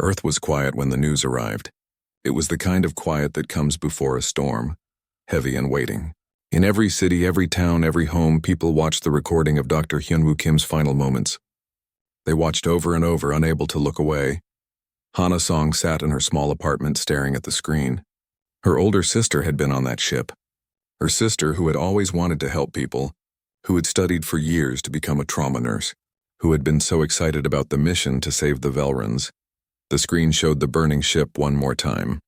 Earth was quiet when the news arrived. It was the kind of quiet that comes before a storm, heavy and waiting. In every city, every town, every home, people watched the recording of Dr. Hyunwoo Kim's final moments. They watched over and over, unable to look away. Hana Song sat in her small apartment staring at the screen. Her older sister had been on that ship. Her sister, who had always wanted to help people, who had studied for years to become a trauma nurse, who had been so excited about the mission to save the Velrans. The screen showed the burning ship one more time.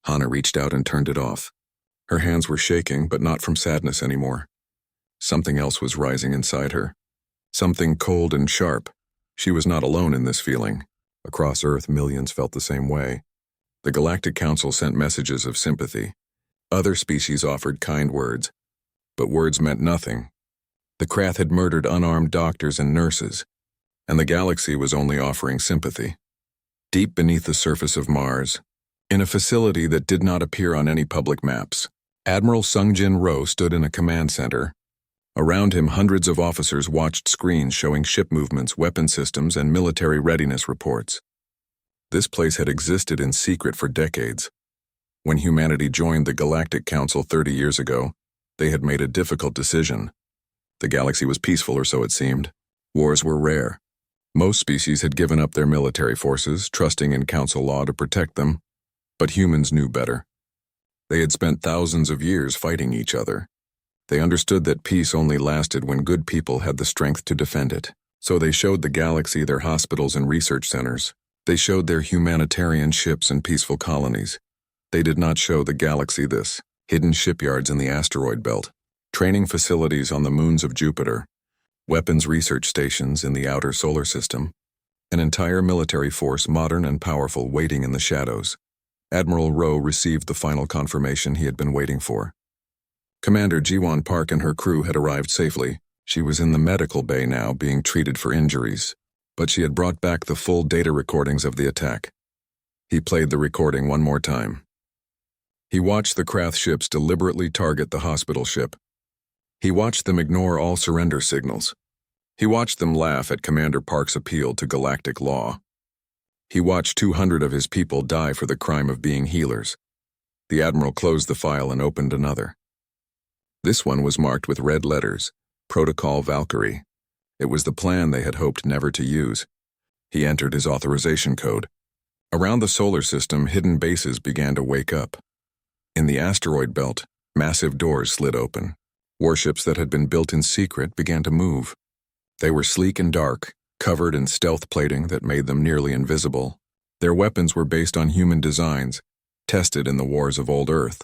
Hana reached out and turned it off. Her hands were shaking, but not from sadness anymore. Something else was rising inside her. Something cold and sharp. She was not alone in this feeling. Across Earth, millions felt the same way. The Galactic Council sent messages of sympathy. Other species offered kind words, but words meant nothing. The Krath had murdered unarmed doctors and nurses, and the galaxy was only offering sympathy. Deep beneath the surface of Mars, in a facility that did not appear on any public maps, Admiral Sungjin Ro stood in a command center. Around him, hundreds of officers watched screens showing ship movements, weapon systems, and military readiness reports. This place had existed in secret for decades. When humanity joined the Galactic Council 30 years ago, they had made a difficult decision. The galaxy was peaceful, or so it seemed. Wars were rare. Most species had given up their military forces, trusting in council law to protect them, but humans knew better. They had spent thousands of years fighting each other. They understood that peace only lasted when good people had the strength to defend it. So they showed the galaxy their hospitals and research centers. They showed their humanitarian ships and peaceful colonies. They did not show the galaxy this: hidden shipyards in the asteroid belt, training facilities on the moons of Jupiter, weapons research stations in the outer solar system, an entire military force, modern and powerful, waiting in the shadows. Admiral Ro received the final confirmation he had been waiting for. Commander Jiwon Park and her crew had arrived safely. She was in the medical bay now, being treated for injuries, but she had brought back the full data recordings of the attack. He played the recording one more time. He watched the Krath ships deliberately target the hospital ship. He watched them ignore all surrender signals. He watched them laugh at Commander Park's appeal to galactic law. He watched 200 of his people die for the crime of being healers. The Admiral closed the file and opened another. This one was marked with red letters, Protocol Valkyrie. It was the plan they had hoped never to use. He entered his authorization code. Around the solar system, hidden bases began to wake up. In the asteroid belt, massive doors slid open. Warships that had been built in secret began to move. They were sleek and dark, covered in stealth plating that made them nearly invisible. Their weapons were based on human designs, tested in the wars of old Earth.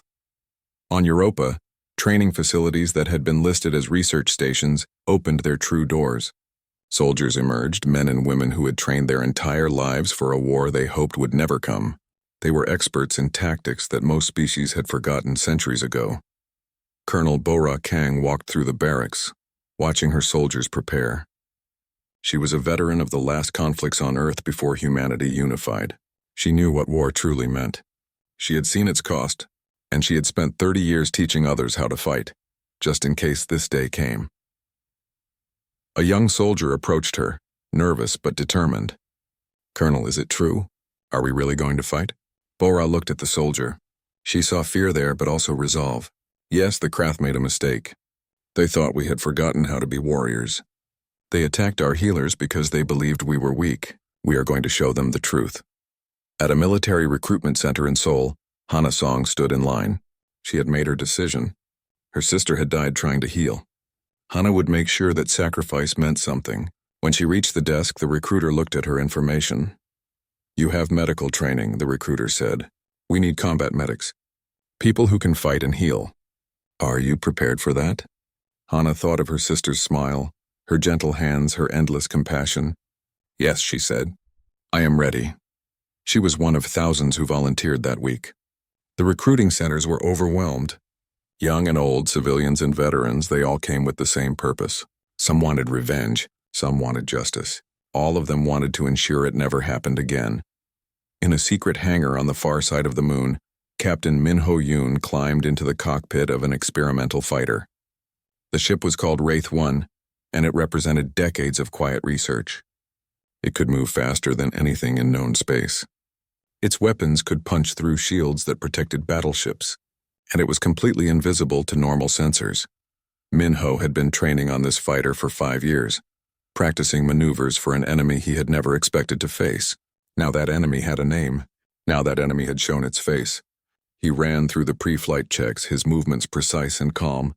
On Europa, training facilities that had been listed as research stations opened their true doors. Soldiers emerged, men and women who had trained their entire lives for a war they hoped would never come. They were experts in tactics that most species had forgotten centuries ago. Colonel Bora Kang walked through the barracks, watching her soldiers prepare. She was a veteran of the last conflicts on Earth before humanity unified. She knew what war truly meant. She had seen its cost, and she had spent 30 years teaching others how to fight, just in case this day came. A young soldier approached her, nervous but determined. "Colonel, is it true? Are we really going to fight?" Bora looked at the soldier. She saw fear there, but also resolve. Yes, the Krath made a mistake. They thought we had forgotten how to be warriors. They attacked our healers because they believed we were weak. We are going to show them the truth. At a military recruitment center in Seoul, Hana Song stood in line. She had made her decision. Her sister had died trying to heal. Hana would make sure that sacrifice meant something. When she reached the desk, the recruiter looked at her information. "You have medical training," the recruiter said. "We need combat medics. People who can fight and heal. Are you prepared for that?" Hana thought of her sister's smile, her gentle hands, her endless compassion. "Yes," she said. "I am ready." She was one of thousands who volunteered that week. The recruiting centers were overwhelmed. Young and old, civilians and veterans, they all came with the same purpose. Some wanted revenge, some wanted justice. All of them wanted to ensure it never happened again. In a secret hangar on the far side of the moon, Captain Min Ho-yoon climbed into the cockpit of an experimental fighter. The ship was called Wraith 1, and it represented decades of quiet research. It could move faster than anything in known space. Its weapons could punch through shields that protected battleships, and it was completely invisible to normal sensors. Minho had been training on this fighter for 5 years, practicing maneuvers for an enemy he had never expected to face. Now that enemy had a name. Now that enemy had shown its face. He ran through the pre-flight checks, his movements precise and calm.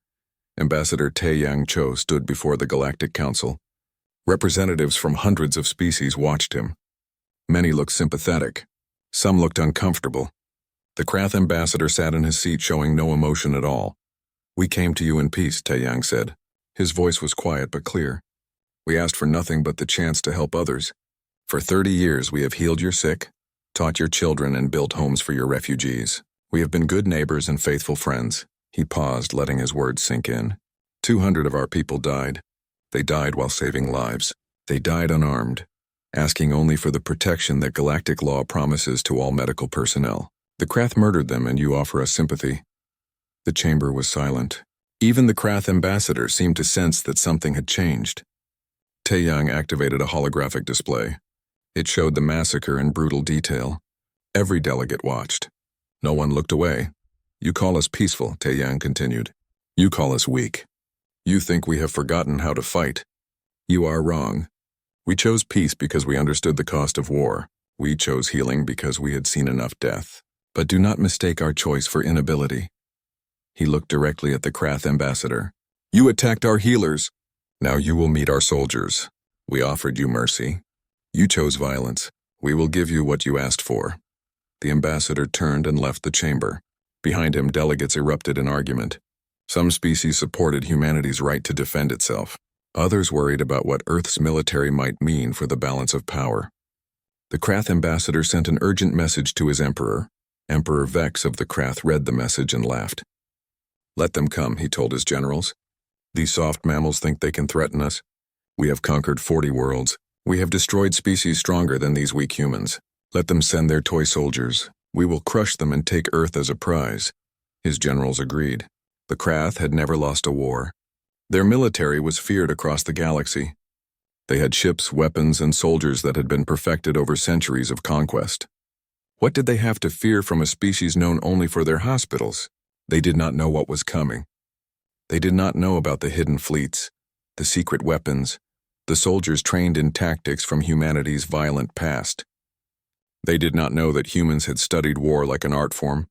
Ambassador Taeyang Cho stood before the Galactic Council. Representatives from hundreds of species watched him. Many looked sympathetic. Some looked uncomfortable. The Krath ambassador sat in his seat showing no emotion at all. "We came to you in peace," Taeyang said. His voice was quiet but clear. "We asked for nothing but the chance to help others. For 30 years we have healed your sick, taught your children, and built homes for your refugees. We have been good neighbors and faithful friends." He paused, letting his words sink in. 200 of our people died. They died while saving lives. They died unarmed, asking only for the protection that galactic law promises to all medical personnel. The Krath murdered them, and you offer us sympathy. The chamber was silent. Even the Krath ambassador seemed to sense that something had changed. Taeyang activated a holographic display. It showed the massacre in brutal detail. Every delegate watched. No one looked away. "You call us peaceful," Taeyang continued. "You call us weak. You think we have forgotten how to fight. You are wrong. We chose peace because we understood the cost of war. We chose healing because we had seen enough death. But do not mistake our choice for inability." He looked directly at the Krath ambassador. "You attacked our healers. Now you will meet our soldiers. We offered you mercy. You chose violence. We will give you what you asked for." The ambassador turned and left the chamber. Behind him, delegates erupted in argument. Some species supported humanity's right to defend itself. Others worried about what Earth's military might mean for the balance of power. The Krath ambassador sent an urgent message to his emperor. Emperor Vex of the Krath read the message and laughed. "Let them come," he told his generals. "These soft mammals think they can threaten us. We have conquered 40 worlds. We have destroyed species stronger than these weak humans. Let them send their toy soldiers. We will crush them and take Earth as a prize." His generals agreed. The Krath had never lost a war. Their military was feared across the galaxy. They had ships, weapons, and soldiers that had been perfected over centuries of conquest. What did they have to fear from a species known only for their hospitals? They did not know what was coming. They did not know about the hidden fleets, the secret weapons, the soldiers trained in tactics from humanity's violent past. They did not know that humans had studied war like an art form,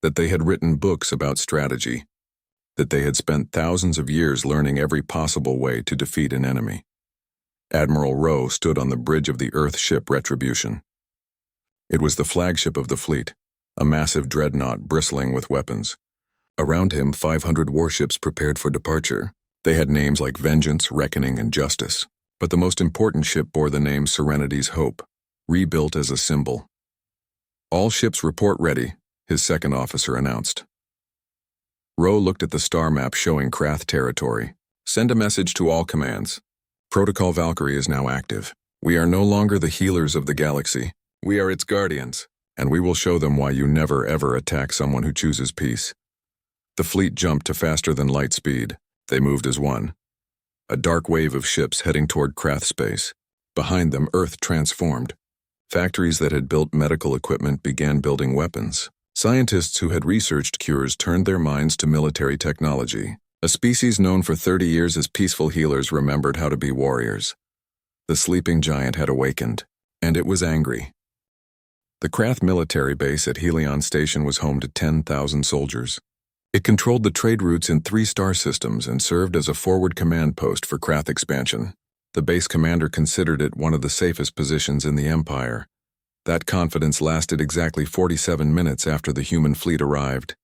that they had written books about strategy, that they had spent thousands of years learning every possible way to defeat an enemy. Admiral Rowe stood on the bridge of the Earth ship Retribution. It was the flagship of the fleet, a massive dreadnought bristling with weapons. Around him, 500 warships prepared for departure. They had names like Vengeance, Reckoning, and Justice. But the most important ship bore the name Serenity's Hope, rebuilt as a symbol. "All ships report ready," his second officer announced. Rowe looked at the star map showing Krath territory. "Send a message to all commands. Protocol Valkyrie is now active. We are no longer the healers of the galaxy. We are its guardians, and we will show them why you never ever attack someone who chooses peace." The fleet jumped to faster than light speed. They moved as one. A dark wave of ships heading toward Krath space. Behind them, Earth transformed. Factories that had built medical equipment began building weapons. Scientists who had researched cures turned their minds to military technology. A species known for 30 years as peaceful healers remembered how to be warriors. The sleeping giant had awakened, and it was angry. The Krath military base at Helion Station was home to 10,000 soldiers. It controlled the trade routes in 3 star systems and served as a forward command post for Krath expansion. The base commander considered it one of the safest positions in the Empire. That confidence lasted exactly 47 minutes after the human fleet arrived.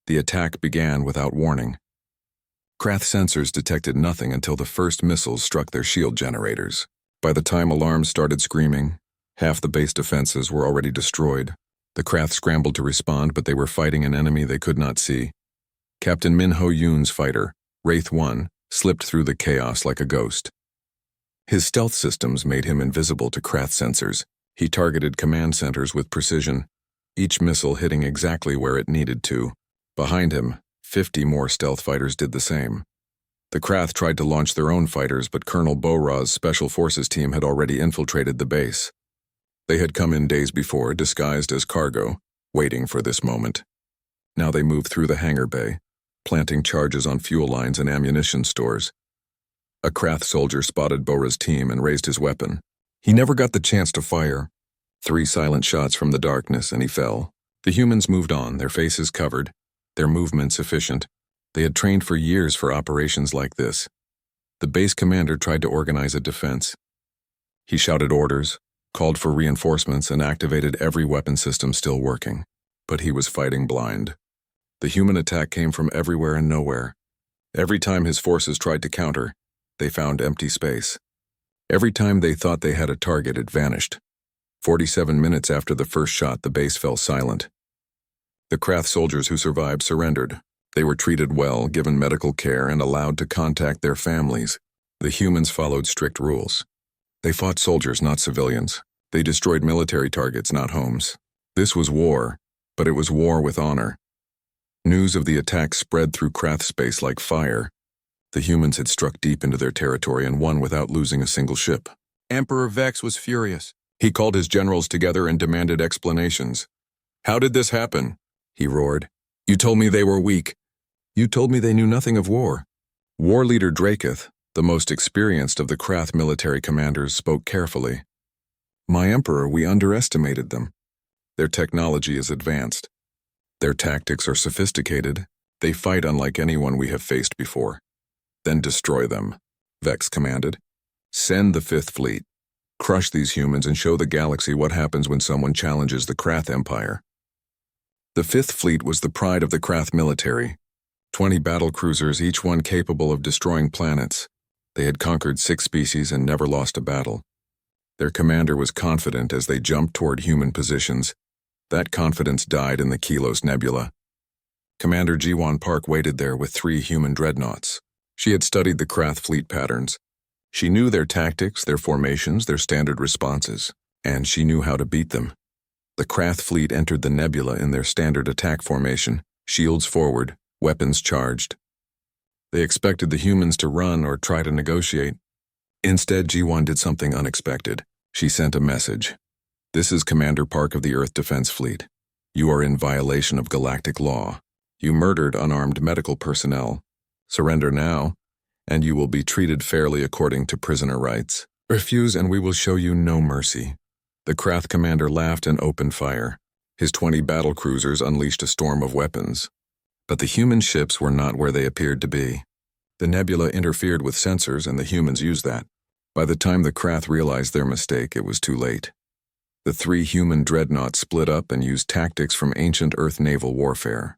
The attack began without warning. Krath sensors detected nothing until the first missiles struck their shield generators. By the time alarms started screaming, half the base defenses were already destroyed. The Krath scrambled to respond, but they were fighting an enemy they could not see. Captain Min Ho Yoon's fighter, Wraith 1, slipped through the chaos like a ghost. His stealth systems made him invisible to Krath sensors. He targeted command centers with precision, each missile hitting exactly where it needed to. Behind him, 50 more stealth fighters did the same. The Krath tried to launch their own fighters, but Colonel Bo-Ra's Special Forces team had already infiltrated the base. They had come in days before, disguised as cargo, waiting for this moment. Now they moved through the hangar bay, planting charges on fuel lines and ammunition stores. A Krath soldier spotted Bora's team and raised his weapon. He never got the chance to fire. 3 silent shots from the darkness and he fell. The humans moved on, their faces covered, their movements efficient. They had trained for years for operations like this. The base commander tried to organize a defense. He shouted orders, called for reinforcements, and activated every weapon system still working. But he was fighting blind. The human attack came from everywhere and nowhere. Every time his forces tried to counter, they found empty space. Every time they thought they had a target, it vanished. 47 minutes after the first shot, the base fell silent. The Krath soldiers who survived surrendered. They were treated well, given medical care, and allowed to contact their families. The humans followed strict rules. They fought soldiers, not civilians. They destroyed military targets, not homes. This was war, but it was war with honor. News of the attack spread through Krath space like fire. The humans had struck deep into their territory and won without losing a single ship. Emperor Vex was furious. He called his generals together and demanded explanations. "How did this happen?" he roared. "You told me they were weak. You told me they knew nothing of war." War leader Draketh, the most experienced of the Krath military commanders, spoke carefully. "My emperor, we underestimated them. Their technology is advanced. Their tactics are sophisticated. They fight unlike anyone we have faced before." "Then destroy them," Vex commanded. "Send the 5th Fleet. Crush these humans and show the galaxy what happens when someone challenges the Krath Empire." The 5th Fleet was the pride of the Krath military. 20 battle cruisers, each one capable of destroying planets. They had conquered 6 species and never lost a battle. Their commander was confident as they jumped toward human positions. That confidence died in the Kilos Nebula. Commander Jiwan Park waited there with 3 human dreadnoughts. She had studied the Krath fleet patterns. She knew their tactics, their formations, their standard responses, and she knew how to beat them. The Krath fleet entered the nebula in their standard attack formation, shields forward, weapons charged. They expected the humans to run or try to negotiate. Instead, Jiwan did something unexpected. She sent a message. "This is Commander Park of the Earth Defense Fleet. You are in violation of galactic law. You murdered unarmed medical personnel. Surrender now, and you will be treated fairly according to prisoner rights. Refuse and we will show you no mercy." The Krath commander laughed and opened fire. His 20 battle cruisers unleashed a storm of weapons. But the human ships were not where they appeared to be. The nebula interfered with sensors and the humans used that. By the time the Krath realized their mistake, it was too late. The 3 human dreadnoughts split up and used tactics from ancient Earth naval warfare.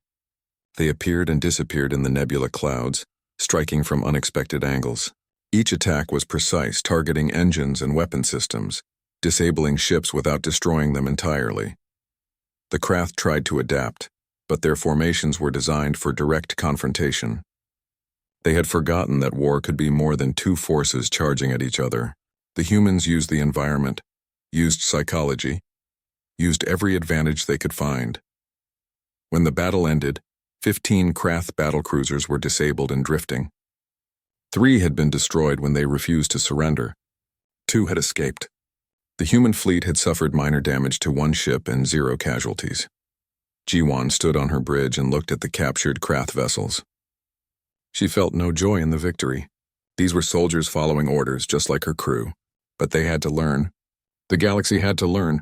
They appeared and disappeared in the nebula clouds, striking from unexpected angles. Each attack was precise, targeting engines and weapon systems, disabling ships without destroying them entirely. The Krath tried to adapt, but their formations were designed for direct confrontation. They had forgotten that war could be more than 2 forces charging at each other. The humans used the environment, used psychology, used every advantage they could find. When the battle ended, 15 Krath battlecruisers were disabled and drifting. 3 had been destroyed when they refused to surrender. 2 had escaped. The human fleet had suffered minor damage to 1 ship and 0 casualties. Jiwan stood on her bridge and looked at the captured Krath vessels. She felt no joy in the victory. These were soldiers following orders, just like her crew. But they had to learn. The galaxy had to learn.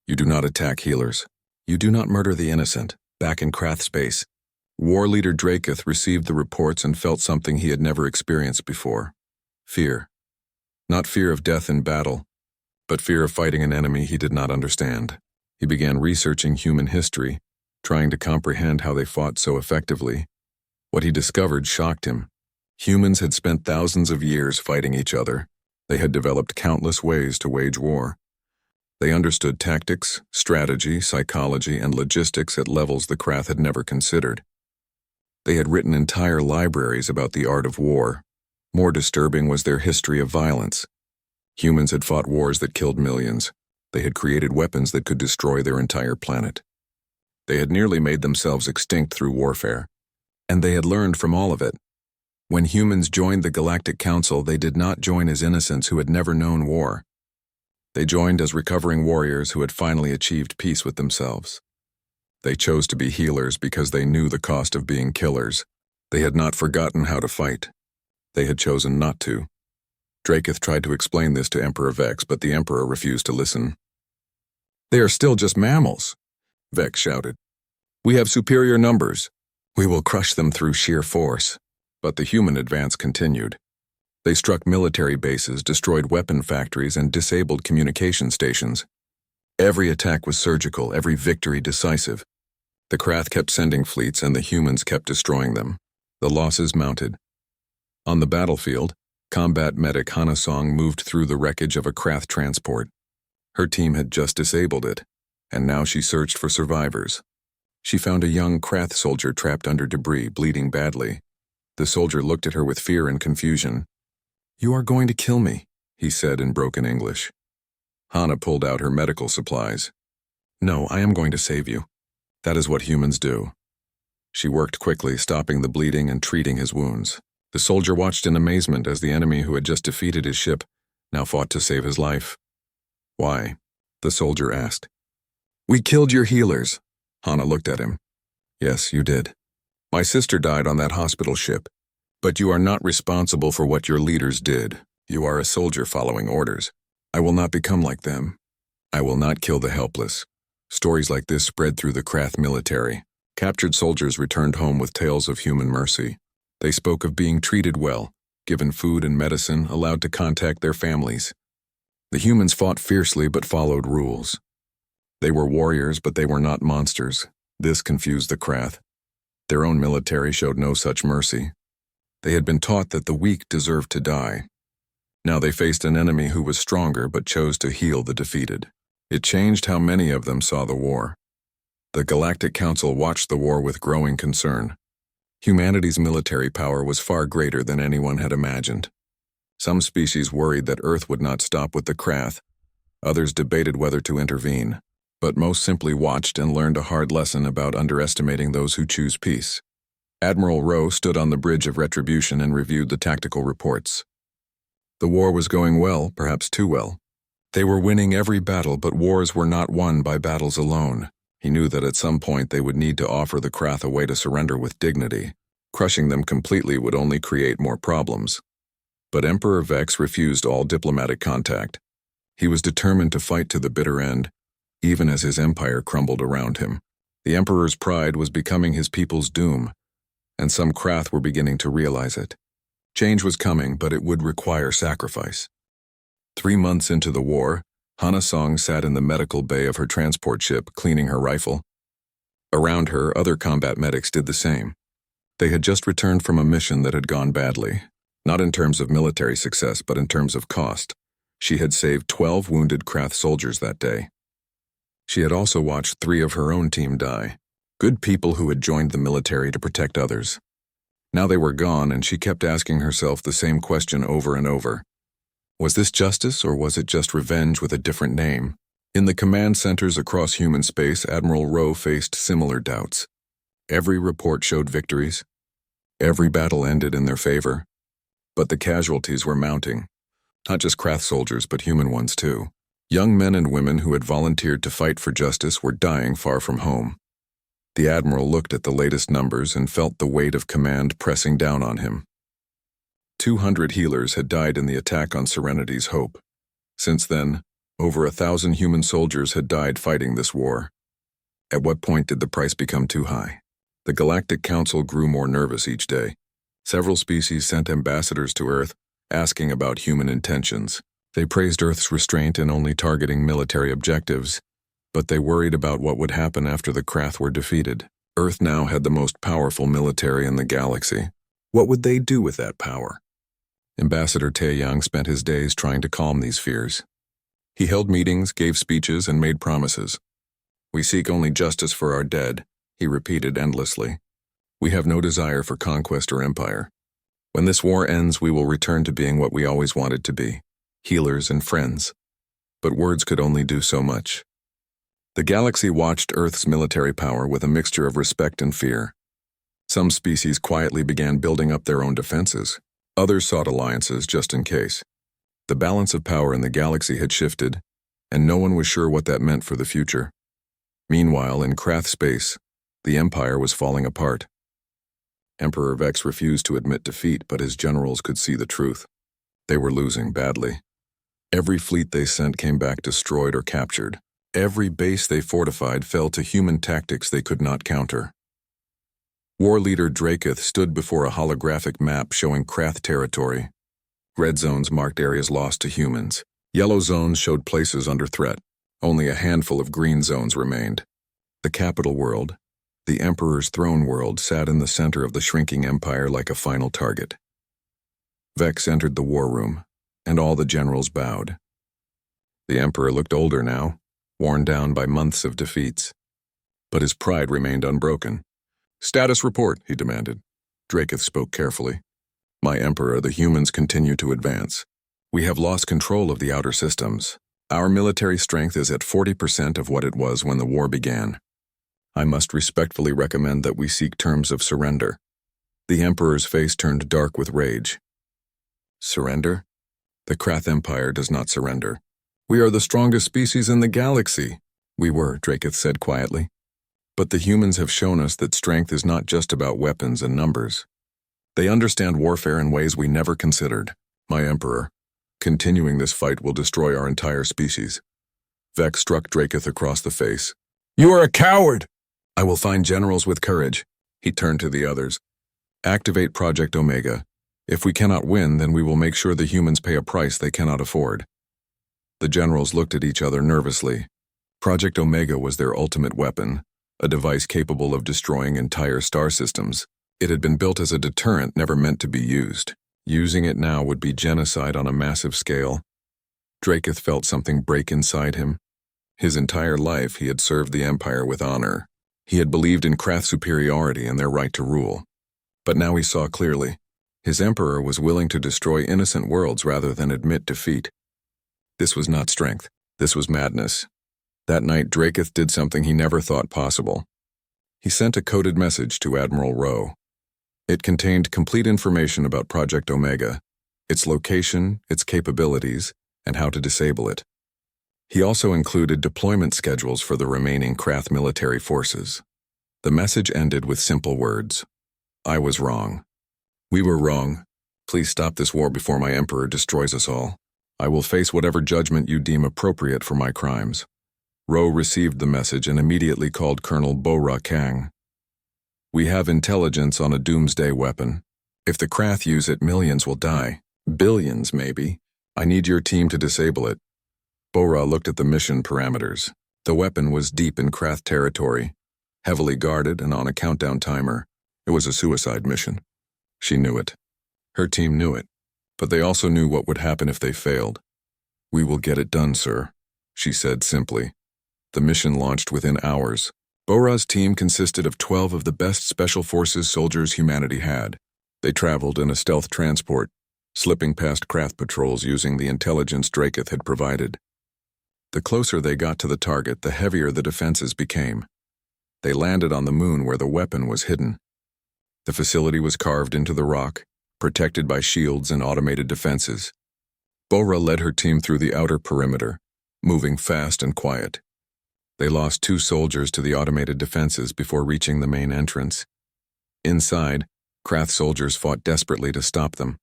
You do not attack healers. You do not murder the innocent. Back in Krath space, War leader Draketh received the reports and felt something he had never experienced before. Fear. Not fear of death in battle, but fear of fighting an enemy he did not understand. He began researching human history, trying to comprehend how they fought so effectively. What he discovered shocked him. Humans had spent thousands of years fighting each other. They had developed countless ways to wage war. They understood tactics, strategy, psychology, and logistics at levels the Krath had never considered. They had written entire libraries about the art of war. More disturbing was their history of violence. Humans had fought wars that killed millions. They had created weapons that could destroy their entire planet. They had nearly made themselves extinct through warfare. And they had learned from all of it. When humans joined the Galactic Council, they did not join as innocents who had never known war. They joined as recovering warriors who had finally achieved peace with themselves. They chose to be healers because they knew the cost of being killers. They had not forgotten how to fight. They had chosen not to. Dracoth tried to explain this to Emperor Vex, but the Emperor refused to listen. "They are still just mammals," Vex shouted. "We have superior numbers. We will crush them through sheer force." But the human advance continued. They struck military bases, destroyed weapon factories, and disabled communication stations. Every attack was surgical, every victory decisive. The Krath kept sending fleets, and the humans kept destroying them. The losses mounted. On the battlefield, combat medic Hana Song moved through the wreckage of a Krath transport. Her team had just disabled it, and now she searched for survivors. She found a young Krath soldier trapped under debris, bleeding badly. The soldier looked at her with fear and confusion. "You are going to kill me," he said in broken English. Hana pulled out her medical supplies. "No, I am going to save you. That is what humans do." She worked quickly, stopping the bleeding and treating his wounds. The soldier watched in amazement as the enemy who had just defeated his ship now fought to save his life. "Why?" the soldier asked. "We killed your healers." Hana looked at him. "Yes, you did. My sister died on that hospital ship. But you are not responsible for what your leaders did. You are a soldier following orders. I will not become like them. I will not kill the helpless." Stories like this spread through the Krath military. Captured soldiers returned home with tales of human mercy. They spoke of being treated well, given food and medicine, allowed to contact their families. The humans fought fiercely but followed rules. They were warriors, but they were not monsters. This confused the Krath. Their own military showed no such mercy. They had been taught that the weak deserved to die. Now they faced an enemy who was stronger but chose to heal the defeated. It changed how many of them saw the war. The Galactic Council watched the war with growing concern. Humanity's military power was far greater than anyone had imagined. Some species worried that Earth would not stop with the Krath. Others debated whether to intervene. But most simply watched and learned a hard lesson about underestimating those who choose peace. Admiral Rowe stood on the bridge of retribution and reviewed the tactical reports. The war was going well, perhaps too well. They were winning every battle, but wars were not won by battles alone. He knew that at some point they would need to offer the Krath a way to surrender with dignity. Crushing them completely would only create more problems. But Emperor Vex refused all diplomatic contact. He was determined to fight to the bitter end, even as his empire crumbled around him. The Emperor's pride was becoming his people's doom, and some Krath were beginning to realize it. Change was coming, but it would require sacrifice. 3 months into the war, Hana Song sat in the medical bay of her transport ship, cleaning her rifle. Around her, other combat medics did the same. They had just returned from a mission that had gone badly, not in terms of military success, but in terms of cost. She had saved 12 wounded Krath soldiers that day. She had also watched 3 of her own team die, good people who had joined the military to protect others. Now they were gone, and she kept asking herself the same question over and over. Was this justice, or was it just revenge with a different name? In the command centers across human space, Admiral Rowe faced similar doubts. Every report showed victories. Every battle ended in their favor. But the casualties were mounting. Not just Krath soldiers, but human ones too. Young men and women who had volunteered to fight for justice were dying far from home. The Admiral looked at the latest numbers and felt the weight of command pressing down on him. 200 healers had died in the attack on Serenity's Hope. Since then, over 1,000 human soldiers had died fighting this war. At what point did the price become too high? The Galactic Council grew more nervous each day. Several species sent ambassadors to Earth, asking about human intentions. They praised Earth's restraint in only targeting military objectives, but they worried about what would happen after the Krath were defeated. Earth now had the most powerful military in the galaxy. What would they do with that power? Ambassador Taeyang spent his days trying to calm these fears. He held meetings, gave speeches, and made promises. "We seek only justice for our dead," he repeated endlessly. "We have no desire for conquest or empire. When this war ends, we will return to being what we always wanted to be, healers and friends." But words could only do so much. The galaxy watched Earth's military power with a mixture of respect and fear. Some species quietly began building up their own defenses. Others sought alliances just in case. The balance of power in the galaxy had shifted, and no one was sure what that meant for the future. Meanwhile, in Krath space, the Empire was falling apart. Emperor Vex refused to admit defeat, but his generals could see the truth. They were losing badly. Every fleet they sent came back destroyed or captured. Every base they fortified fell to human tactics they could not counter. War leader Draketh stood before a holographic map showing Krath territory. Red zones marked areas lost to humans. Yellow zones showed places under threat. Only a handful of green zones remained. The capital world, the Emperor's throne world, sat in the center of the shrinking empire like a final target. Vex entered the war room, and all the generals bowed. The Emperor looked older now, worn down by months of defeats. But his pride remained unbroken. "Status report," he demanded. Draketh spoke carefully. "My Emperor, the humans continue to advance. We have lost control of the outer systems. Our military strength is at 40% of what it was when the war began. I must respectfully recommend that we seek terms of surrender." The Emperor's face turned dark with rage. "Surrender? The Krath Empire does not surrender. We are the strongest species in the galaxy." "We were," Draketh said quietly. "But the humans have shown us that strength is not just about weapons and numbers. They understand warfare in ways we never considered. My Emperor, continuing this fight will destroy our entire species." Vex struck Draketh across the face. "You are a coward!" "I will find generals with courage." He turned to the others. "Activate Project Omega. If we cannot win, then we will make sure the humans pay a price they cannot afford." The generals looked at each other nervously. Project Omega was their ultimate weapon, a device capable of destroying entire star systems. It had been built as a deterrent never meant to be used. Using it now would be genocide on a massive scale. Draketh felt something break inside him. His entire life he had served the Empire with honor. He had believed in Krath's superiority and their right to rule. But now he saw clearly. His Emperor was willing to destroy innocent worlds rather than admit defeat. This was not strength. This was madness. That night, Draketh did something he never thought possible. He sent a coded message to Admiral Rowe. It contained complete information about Project Omega, its location, its capabilities, and how to disable it. He also included deployment schedules for the remaining Krath military forces. The message ended with simple words. "I was wrong. We were wrong. Please stop this war before my Emperor destroys us all. I will face whatever judgment you deem appropriate for my crimes." Rowe received the message and immediately called Colonel Bo-Ra Kang. "We have intelligence on a doomsday weapon. If the Krath use it, millions will die. Billions, maybe. I need your team to disable it." Bo-Ra looked at the mission parameters. The weapon was deep in Krath territory, heavily guarded and on a countdown timer. It was a suicide mission. She knew it. Her team knew it. But they also knew what would happen if they failed. "We will get it done, sir," she said simply. The mission launched within hours. Bo-Ra's team consisted of 12 of the best Special Forces soldiers humanity had. They traveled in a stealth transport, slipping past Krath patrols using the intelligence Draketh had provided. The closer they got to the target, the heavier the defenses became. They landed on the moon where the weapon was hidden. The facility was carved into the rock, protected by shields and automated defenses. Bo-Ra led her team through the outer perimeter, moving fast and quiet. They lost 2 soldiers to the automated defenses before reaching the main entrance. Inside, Krath soldiers fought desperately to stop them.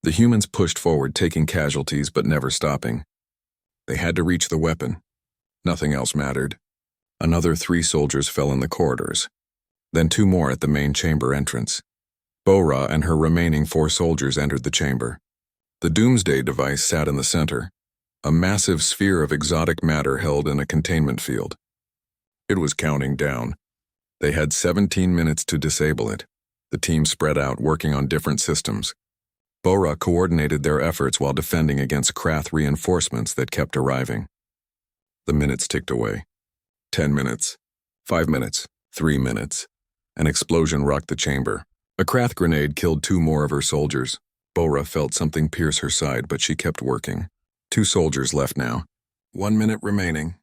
The humans pushed forward, taking casualties but never stopping. They had to reach the weapon. Nothing else mattered. Another 3 soldiers fell in the corridors, then 2 more at the main chamber entrance. Bo-Ra and her remaining 4 soldiers entered the chamber. The doomsday device sat in the center, a massive sphere of exotic matter held in a containment field. It was counting down. They had 17 minutes to disable it. The team spread out, working on different systems. Bo-Ra coordinated their efforts while defending against Krath reinforcements that kept arriving. The minutes ticked away. 10 minutes, 5 minutes, 3 minutes. An explosion rocked the chamber. A Krath grenade killed 2 more of her soldiers. Bo-Ra felt something pierce her side, but she kept working. 2 soldiers left now. 1 minute remaining.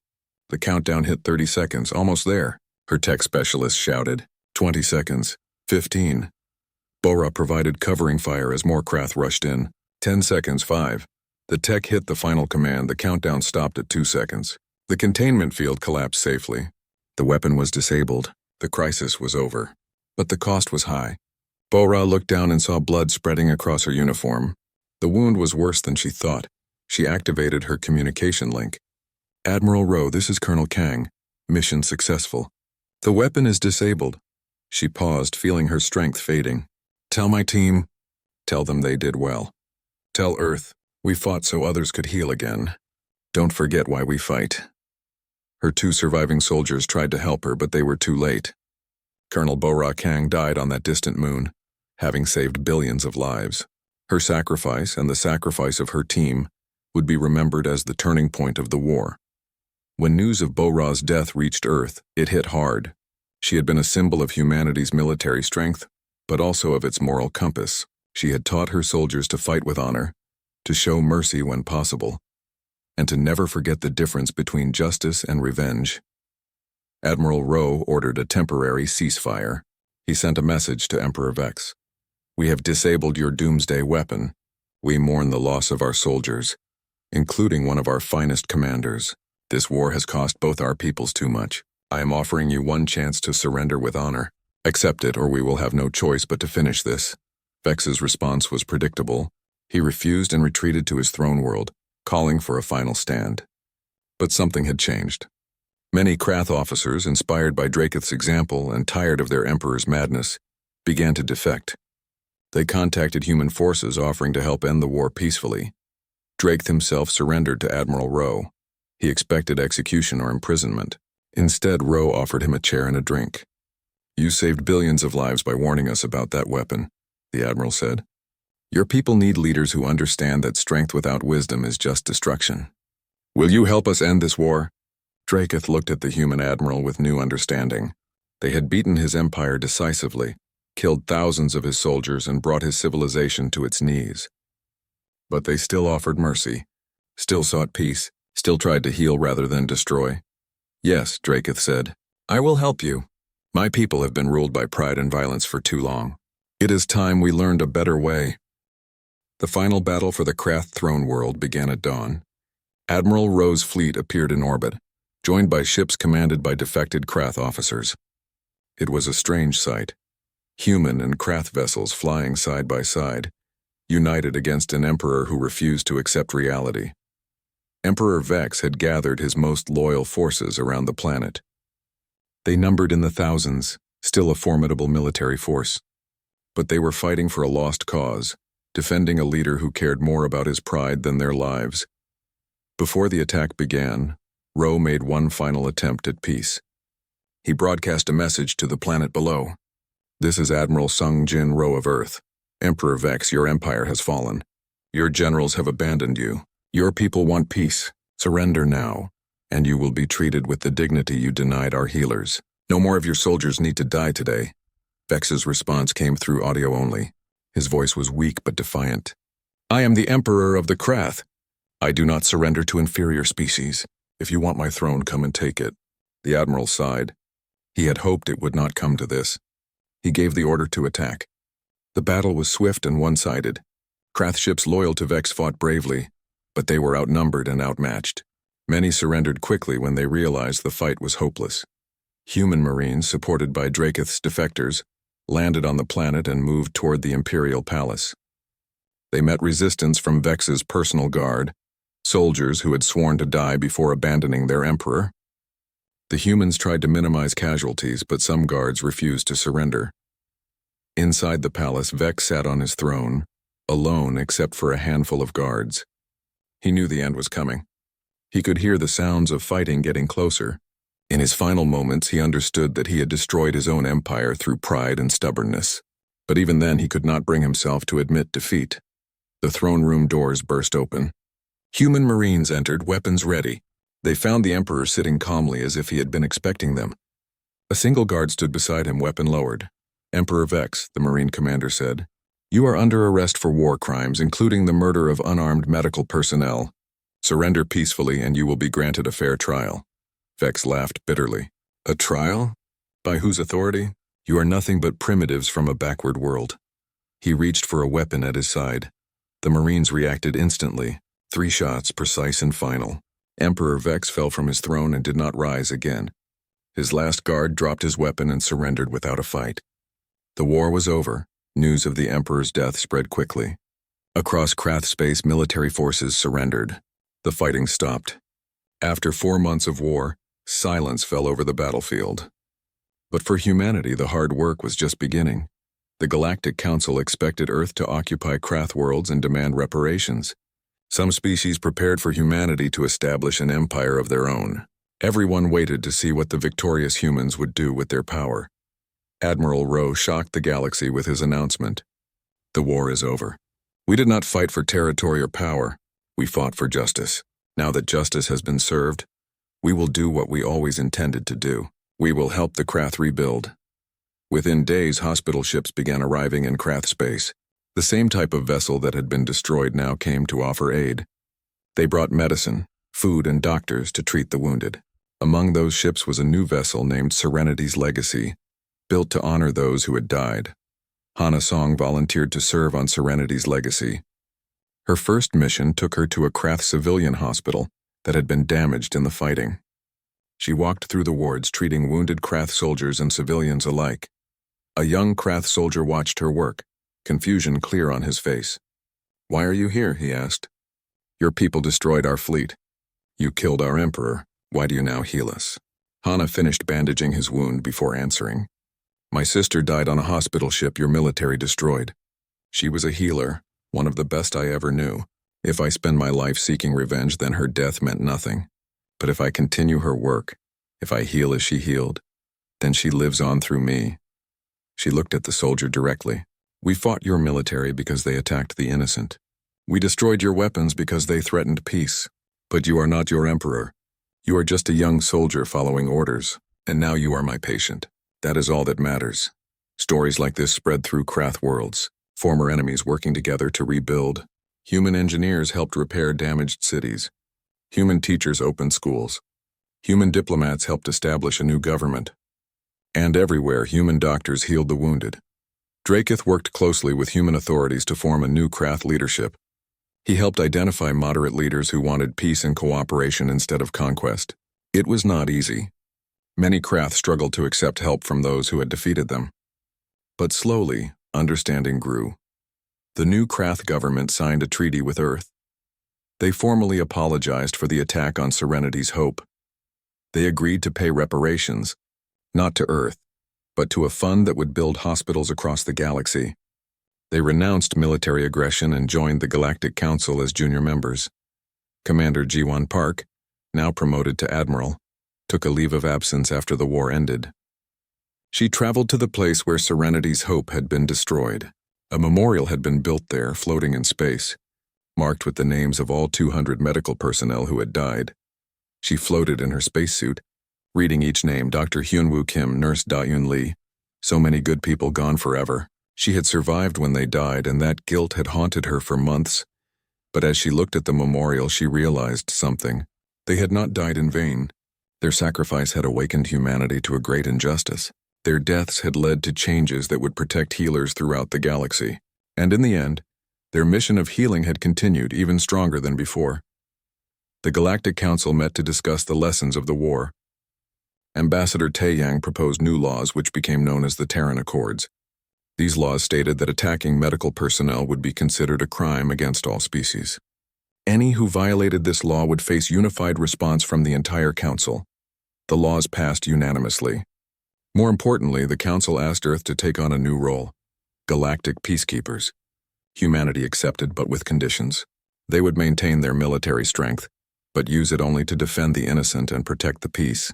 The countdown hit 30 seconds, almost there. Her tech specialist shouted. 20 seconds. 15. Bo-Ra provided covering fire as more Krath rushed in. 10 seconds, 5. The tech hit the final command. The countdown stopped at 2 seconds. The containment field collapsed safely. The weapon was disabled. The crisis was over. But the cost was high. Bora looked down and saw blood spreading across her uniform. The wound was worse than she thought. She activated her communication link. Admiral Rowe, this is Colonel Kang. Mission successful. The weapon is disabled. She paused, feeling her strength fading. Tell my team. Tell them they did well. Tell Earth, we fought so others could heal again. Don't forget why we fight. Her 2 surviving soldiers tried to help her, but they were too late. Colonel Bora Kang died on that distant moon, having saved billions of lives. Her sacrifice and the sacrifice of her team would be remembered as the turning point of the war. When news of Bora's death reached Earth, it hit hard. She had been a symbol of humanity's military strength, but also of its moral compass. She had taught her soldiers to fight with honor, to show mercy when possible, and to never forget the difference between justice and revenge. Admiral Rowe ordered a temporary ceasefire. He sent a message to Emperor Vex. We have disabled your doomsday weapon. We mourn the loss of our soldiers, including one of our finest commanders. This war has cost both our peoples too much. I am offering you one chance to surrender with honor. Accept it, or we will have no choice but to finish this. Vex's response was predictable. He refused and retreated to his throne world, calling for a final stand. But something had changed. Many Krath officers, inspired by Draketh's example and tired of their emperor's madness, began to defect. They contacted human forces offering to help end the war peacefully. Draketh himself surrendered to Admiral Rowe. He expected execution or imprisonment. Instead, Rowe offered him a chair and a drink. You saved billions of lives by warning us about that weapon, the Admiral said. Your people need leaders who understand that strength without wisdom is just destruction. Will you help us end this war? Draketh looked at the human admiral with new understanding. They had beaten his empire decisively, killed thousands of his soldiers, and brought his civilization to its knees. But they still offered mercy, still sought peace, still tried to heal rather than destroy. Yes, Draketh said, I will help you. My people have been ruled by pride and violence for too long. It is time we learned a better way. The final battle for the Krath throne world began at dawn. Admiral Rowe's fleet appeared in orbit, joined by ships commanded by defected Krath officers. It was a strange sight. Human and Krath vessels flying side by side, united against an emperor who refused to accept reality. Emperor Vex had gathered his most loyal forces around the planet. They numbered in the thousands, still a formidable military force. But they were fighting for a lost cause, defending a leader who cared more about his pride than their lives. Before the attack began, Rowe made one final attempt at peace. He broadcast a message to the planet below. This is Admiral Sung Jin Rowe of Earth. Emperor Vex, your empire has fallen. Your generals have abandoned you. Your people want peace. Surrender now, and you will be treated with the dignity you denied our healers. No more of your soldiers need to die today. Vex's response came through audio only. His voice was weak but defiant. I am the Emperor of the Krath. I do not surrender to inferior species. If you want my throne, come and take it. The Admiral sighed. He had hoped it would not come to this. He gave the order to attack. The battle was swift and one-sided. Krath ships loyal to Vex fought bravely, but they were outnumbered and outmatched. Many surrendered quickly when they realized the fight was hopeless. Human Marines, supported by Draketh's defectors, landed on the planet and moved toward the Imperial Palace. They met resistance from Vex's personal guard, soldiers who had sworn to die before abandoning their emperor. The humans tried to minimize casualties, but some guards refused to surrender. Inside the palace, Vex sat on his throne, alone except for a handful of guards. He knew the end was coming. He could hear the sounds of fighting getting closer. In his final moments, he understood that he had destroyed his own empire through pride and stubbornness. But even then, he could not bring himself to admit defeat. The throne room doors burst open. Human Marines entered, weapons ready. They found the Emperor sitting calmly as if he had been expecting them. A single guard stood beside him, weapon lowered. Emperor Vex, the Marine commander said, you are under arrest for war crimes, including the murder of unarmed medical personnel. Surrender peacefully and you will be granted a fair trial. Vex laughed bitterly. A trial? By whose authority? You are nothing but primitives from a backward world. He reached for a weapon at his side. The Marines reacted instantly, 3 shots, precise and final. Emperor Vex fell from his throne and did not rise again. His last guard dropped his weapon and surrendered without a fight. The war was over. News of the Emperor's death spread quickly. Across Krath space, military forces surrendered. The fighting stopped. After 4 months of war, silence fell over the battlefield. But for humanity, the hard work was just beginning. The Galactic Council expected Earth to occupy Krath worlds and demand reparations. Some species prepared for humanity to establish an empire of their own. Everyone waited to see what the victorious humans would do with their power. Admiral Rowe shocked the galaxy with his announcement. The war is over. We did not fight for territory or power. We fought for justice. Now that justice has been served, we will do what we always intended to do. We will help the Krath rebuild. Within days, hospital ships began arriving in Krath space. The same type of vessel that had been destroyed now came to offer aid. They brought medicine, food, and doctors to treat the wounded. Among those ships was a new vessel named Serenity's Legacy, built to honor those who had died. Hana Song volunteered to serve on Serenity's Legacy. Her first mission took her to a Krath civilian hospital that had been damaged in the fighting. She walked through the wards treating wounded Krath soldiers and civilians alike. A young Krath soldier watched her work, confusion clear on his face. "Why are you here?" he asked. "Your people destroyed our fleet. You killed our emperor. Why do you now heal us?" Hana finished bandaging his wound before answering. "My sister died on a hospital ship your military destroyed. She was a healer, one of the best I ever knew. If I spend my life seeking revenge, then her death meant nothing. But if I continue her work, if I heal as she healed, then she lives on through me." She looked at the soldier directly. "We fought your military because they attacked the innocent. We destroyed your weapons because they threatened peace. But you are not your emperor. You are just a young soldier following orders, and now you are my patient. That is all that matters." Stories like this spread through Krath worlds, former enemies working together to rebuild. Human engineers helped repair damaged cities. Human teachers opened schools. Human diplomats helped establish a new government. And everywhere, human doctors healed the wounded. Draketh worked closely with human authorities to form a new Krath leadership. He helped identify moderate leaders who wanted peace and cooperation instead of conquest. It was not easy. Many Krath struggled to accept help from those who had defeated them. But slowly, understanding grew. The new Krath government signed a treaty with Earth. They formally apologized for the attack on Serenity's Hope. They agreed to pay reparations, not to Earth, but to a fund that would build hospitals across the galaxy. They renounced military aggression and joined the Galactic Council as junior members. Commander Jiwon Park, now promoted to Admiral, took a leave of absence after the war ended. She traveled to the place where Serenity's Hope had been destroyed. A memorial had been built there, floating in space, marked with the names of all 200 medical personnel who had died. She floated in her spacesuit, reading each name: Dr. Hyunwoo Kim, Nurse Da-Yun Lee. So many good people gone forever. She had survived when they died, and that guilt had haunted her for months. But as she looked at the memorial, she realized something. They had not died in vain. Their sacrifice had awakened humanity to a great injustice. Their deaths had led to changes that would protect healers throughout the galaxy. And in the end, their mission of healing had continued, even stronger than before. The Galactic Council met to discuss the lessons of the war. Ambassador Taeyang proposed new laws which became known as the Terran Accords. These laws stated that attacking medical personnel would be considered a crime against all species. Any who violated this law would face unified response from the entire Council. The laws passed unanimously. More importantly, the Council asked Earth to take on a new role: Galactic Peacekeepers. Humanity accepted, but with conditions. They would maintain their military strength, but use it only to defend the innocent and protect the peace.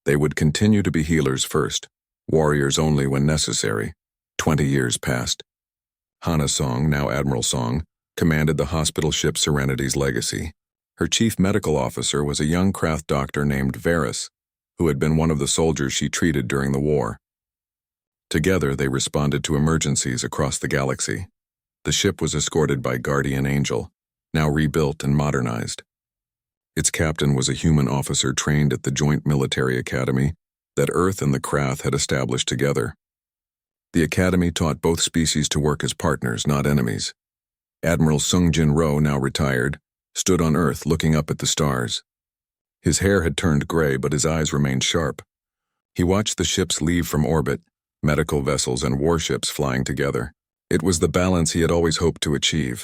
They would continue to be healers first, warriors only when necessary. 20 years passed. Hana Song, now Admiral Song, commanded the hospital ship Serenity's Legacy. Her chief medical officer was a young Krath doctor named Varys, who had been one of the soldiers she treated during the war. Together, they responded to emergencies across the galaxy. The ship was escorted by Guardian Angel, now rebuilt and modernized. Its captain was a human officer trained at the Joint Military Academy that Earth and the Krath had established together. The academy taught both species to work as partners, not enemies. Admiral Sung Jin Ro, now retired, stood on Earth looking up at the stars. His hair had turned gray, but his eyes remained sharp. He watched the ships leave from orbit, medical vessels and warships flying together. It was the balance he had always hoped to achieve.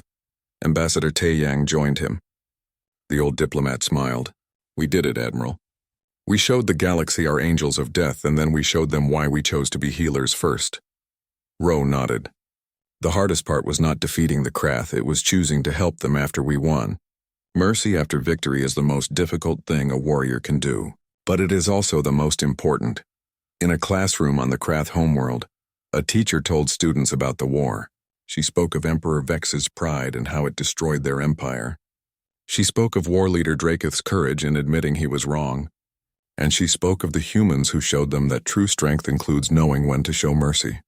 Ambassador Taeyang joined him. The old diplomat smiled. "We did it, Admiral. We showed the galaxy our angels of death, and then we showed them why we chose to be healers first." Ro nodded. "The hardest part was not defeating the Krath, it was choosing to help them after we won. Mercy after victory is the most difficult thing a warrior can do, but it is also the most important." In a classroom on the Krath homeworld, a teacher told students about the war. She spoke of Emperor Vex's pride and how it destroyed their empire. She spoke of war leader Dracoth's courage in admitting he was wrong. And she spoke of the humans who showed them that true strength includes knowing when to show mercy.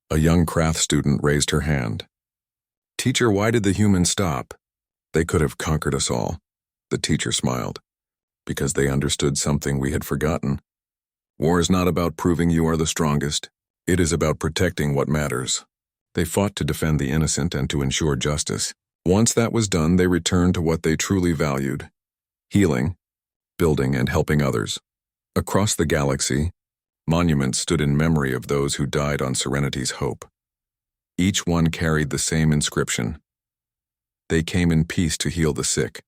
A young Krath student raised her hand. "Teacher, why did the humans stop? They could have conquered us all." The teacher smiled. "Because they understood something we had forgotten. War is not about proving you are the strongest. It is about protecting what matters." They fought to defend the innocent and to ensure justice. Once that was done, they returned to what they truly valued: healing, building, and helping others. Across the galaxy, monuments stood in memory of those who died on Serenity's Hope. Each one carried the same inscription: "They came in peace to heal the sick.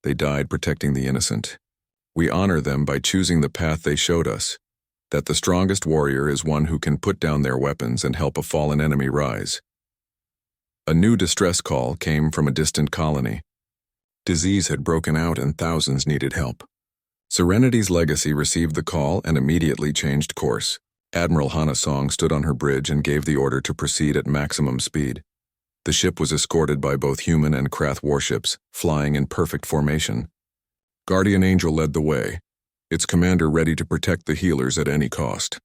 They died protecting the innocent." We honor them by choosing the path they showed us, that the strongest warrior is one who can put down their weapons and help a fallen enemy rise. A new distress call came from a distant colony. Disease had broken out and thousands needed help. Serenity's legacy received the call and immediately changed course. Admiral Hana Song stood on her bridge and gave the order to proceed at maximum speed. The ship was escorted by both human and Krath warships, flying in perfect formation. Guardian Angel led the way, its commander ready to protect the healers at any cost.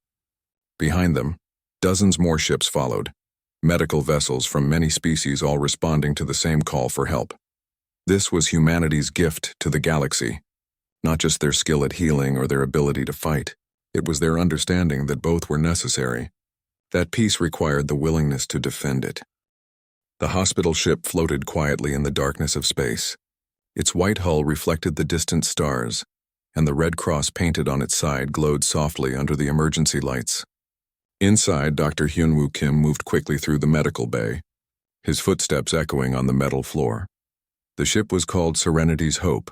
Behind them, dozens more ships followed, medical vessels from many species all responding to the same call for help. This was humanity's gift to the galaxy. Not just their skill at healing or their ability to fight, it was their understanding that both were necessary. That peace required the willingness to defend it. The hospital ship floated quietly in the darkness of space. Its white hull reflected the distant stars, and the red cross painted on its side glowed softly under the emergency lights. Inside, Dr. Hyunwoo Kim moved quickly through the medical bay, his footsteps echoing on the metal floor. The ship was called Serenity's Hope,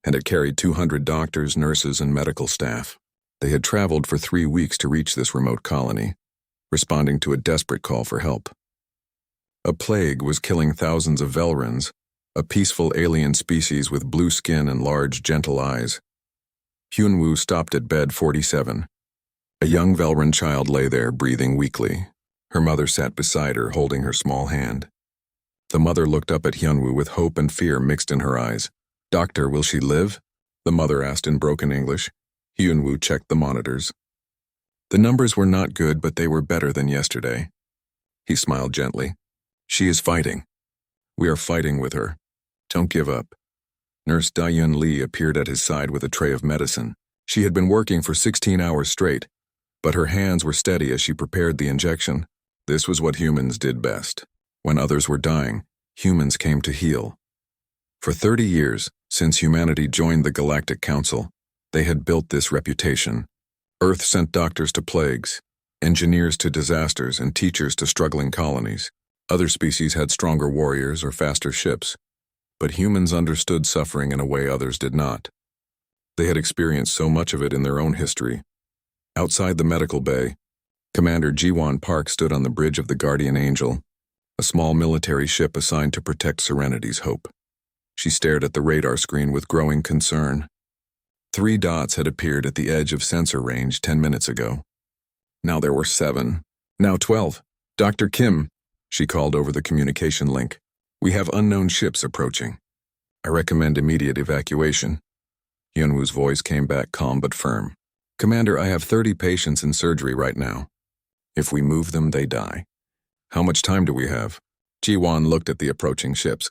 and it carried 200 doctors, nurses, and medical staff. They had traveled for 3 weeks to reach this remote colony, responding to a desperate call for help. A plague was killing thousands of Velrans, a peaceful alien species with blue skin and large, gentle eyes. Hyunwoo stopped at bed 47. A young Velran child lay there, breathing weakly. Her mother sat beside her, holding her small hand. The mother looked up at Hyunwoo with hope and fear mixed in her eyes. "Doctor, will she live?" the mother asked in broken English. Hyunwoo checked the monitors. The numbers were not good, but they were better than yesterday. He smiled gently. "She is fighting. We are fighting with her. Don't give up." Nurse Dayun Lee appeared at his side with a tray of medicine. She had been working for 16 hours straight, but her hands were steady as she prepared the injection. This was what humans did best. When others were dying, humans came to heal. For 30 years, since humanity joined the Galactic Council, they had built this reputation. Earth sent doctors to plagues, engineers to disasters, and teachers to struggling colonies. Other species had stronger warriors or faster ships, but humans understood suffering in a way others did not. They had experienced so much of it in their own history. Outside the medical bay, Commander Jiwon Park stood on the bridge of the Guardian Angel, a small military ship assigned to protect Serenity's Hope. She stared at the radar screen with growing concern. 3 dots had appeared at the edge of sensor range 10 minutes ago. Now there were 7. Now 12. "Dr. Kim," she called over the communication link. "We have unknown ships approaching. I recommend immediate evacuation." Hyunwoo's voice came back calm but firm. "Commander, I have 30 patients in surgery right now. If we move them, they die. How much time do we have?" Jiwon looked at the approaching ships.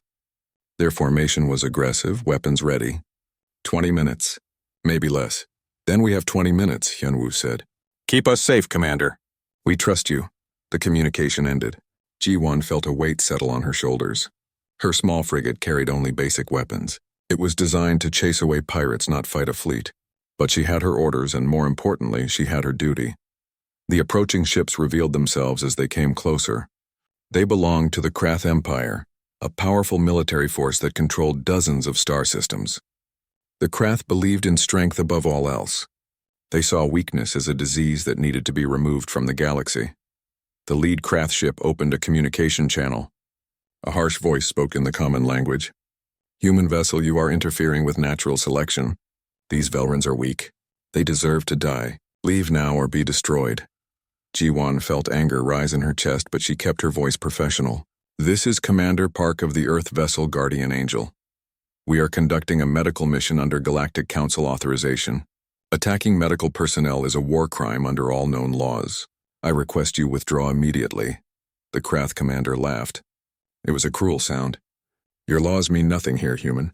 Their formation was aggressive, weapons ready. 20 minutes. Maybe less. "Then we have 20 minutes, Hyunwoo said. "Keep us safe, Commander." "We trust you." The communication ended. Jiwon felt a weight settle on her shoulders. Her small frigate carried only basic weapons. It was designed to chase away pirates, not fight a fleet. But she had her orders, and more importantly, she had her duty. The approaching ships revealed themselves as they came closer. They belonged to the Krath Empire, a powerful military force that controlled dozens of star systems. The Krath believed in strength above all else. They saw weakness as a disease that needed to be removed from the galaxy. The lead Krath ship opened a communication channel. A harsh voice spoke in the common language. "Human vessel, you are interfering with natural selection. These Velrans are weak. They deserve to die. Leave now or be destroyed." Ji-won felt anger rise in her chest, but she kept her voice professional. "This is Commander Park of the Earth vessel Guardian Angel. We are conducting a medical mission under Galactic Council authorization. Attacking medical personnel is a war crime under all known laws. I request you withdraw immediately." The Krath commander laughed. It was a cruel sound. "Your laws mean nothing here, human.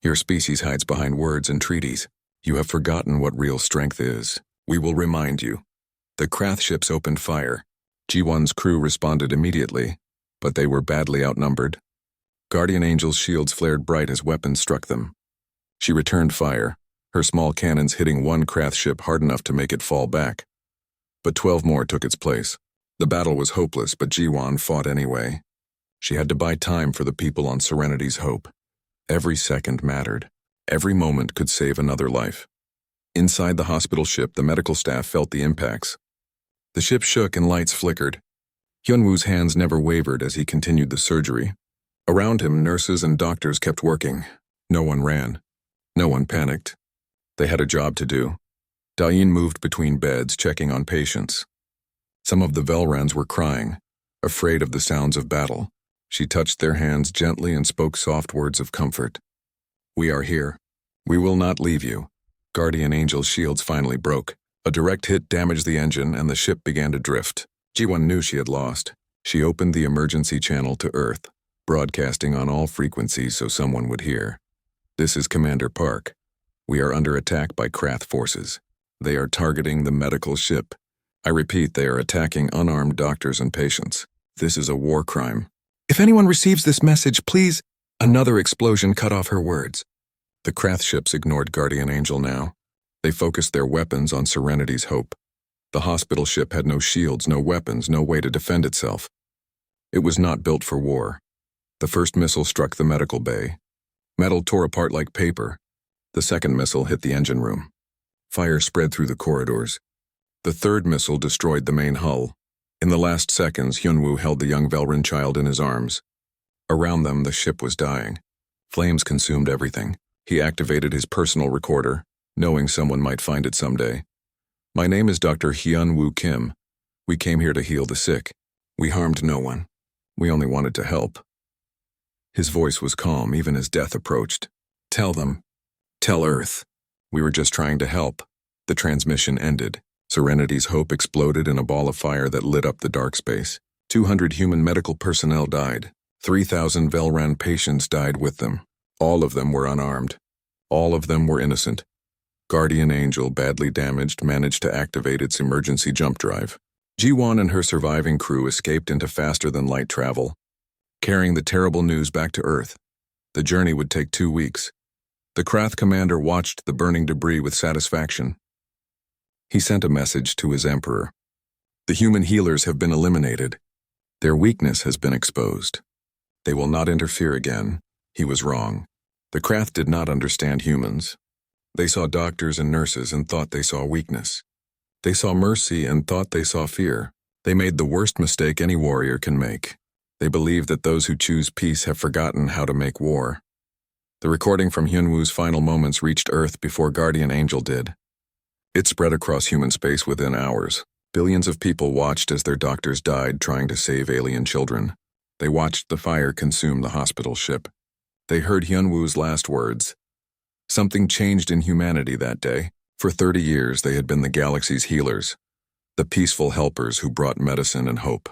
Your species hides behind words and treaties. You have forgotten what real strength is. We will remind you." The Krath ships opened fire. Ji-won's crew responded immediately, but they were badly outnumbered. Guardian Angel's shields flared bright as weapons struck them. She returned fire, her small cannons hitting one Krath ship hard enough to make it fall back. But 12 more took its place. The battle was hopeless, but Ji-won fought anyway. She had to buy time for the people on Serenity's hope. Every second mattered. Every moment could save another life. Inside the hospital ship, the medical staff felt the impacts. The ship shook and lights flickered. Hyunwoo's hands never wavered as he continued the surgery. Around him, nurses and doctors kept working. No one ran. No one panicked. They had a job to do. Dayin moved between beds, checking on patients. Some of the Velrans were crying, afraid of the sounds of battle. She touched their hands gently and spoke soft words of comfort. "We are here. We will not leave you." Guardian Angel's shields finally broke. A direct hit damaged the engine and the ship began to drift. Ji-won knew she had lost. She opened the emergency channel to Earth, broadcasting on all frequencies so someone would hear. "This is Commander Park. We are under attack by Krath forces. They are targeting the medical ship. I repeat, they are attacking unarmed doctors and patients. This is a war crime. If anyone receives this message, please—" Another explosion cut off her words. The Krath ships ignored Guardian Angel now. They focused their weapons on Serenity's hope. The hospital ship had no shields, no weapons, no way to defend itself. It was not built for war. The first missile struck the medical bay. Metal tore apart like paper. The second missile hit the engine room. Fire spread through the corridors. The third missile destroyed the main hull. In the last seconds, Hyunwoo held the young Velran child in his arms. Around them, the ship was dying. Flames consumed everything. He activated his personal recorder, knowing someone might find it someday. "My name is Dr. Hyunwoo Kim. We came here to heal the sick. We harmed no one. We only wanted to help." His voice was calm even as death approached. "Tell them. Tell Earth. We were just trying to help." The transmission ended. Serenity's hope exploded in a ball of fire that lit up the dark space. 200 human medical personnel died. 3,000 Velran patients died with them. All of them were unarmed. All of them were innocent. Guardian Angel, badly damaged, managed to activate its emergency jump drive. Ji-won and her surviving crew escaped into faster-than-light travel, carrying the terrible news back to Earth. The journey would take 2 weeks. The Krath commander watched the burning debris with satisfaction. He sent a message to his emperor. "The human healers have been eliminated. Their weakness has been exposed. They will not interfere again." He was wrong. The Krath did not understand humans. They saw doctors and nurses and thought they saw weakness. They saw mercy and thought they saw fear. They made the worst mistake any warrior can make. They believe that those who choose peace have forgotten how to make war. The recording from Hyunwoo's final moments reached Earth before Guardian Angel did. It spread across human space within hours. Billions of people watched as their doctors died trying to save alien children. They watched the fire consume the hospital ship. They heard Hyunwoo's last words. Something changed in humanity that day. For 30 years, they had been the galaxy's healers, the peaceful helpers who brought medicine and hope.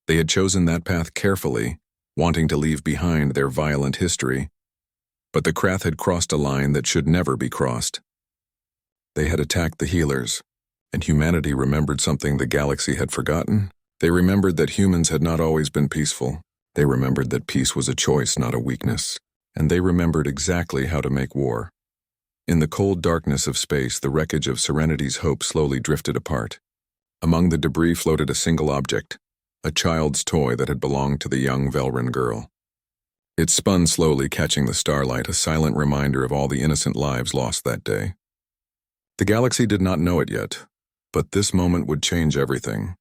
They had chosen that path carefully, wanting to leave behind their violent history. But the Krath had crossed a line that should never be crossed. They had attacked the healers, and humanity remembered something the galaxy had forgotten. They remembered that humans had not always been peaceful. They remembered that peace was a choice, not a weakness, and they remembered exactly how to make war. In the cold darkness of space, the wreckage of Serenity's hope slowly drifted apart. Among the debris floated a single object, a child's toy that had belonged to the young Velrin girl. It spun slowly, catching the starlight, a silent reminder of all the innocent lives lost that day. The galaxy did not know it yet, but this moment would change everything.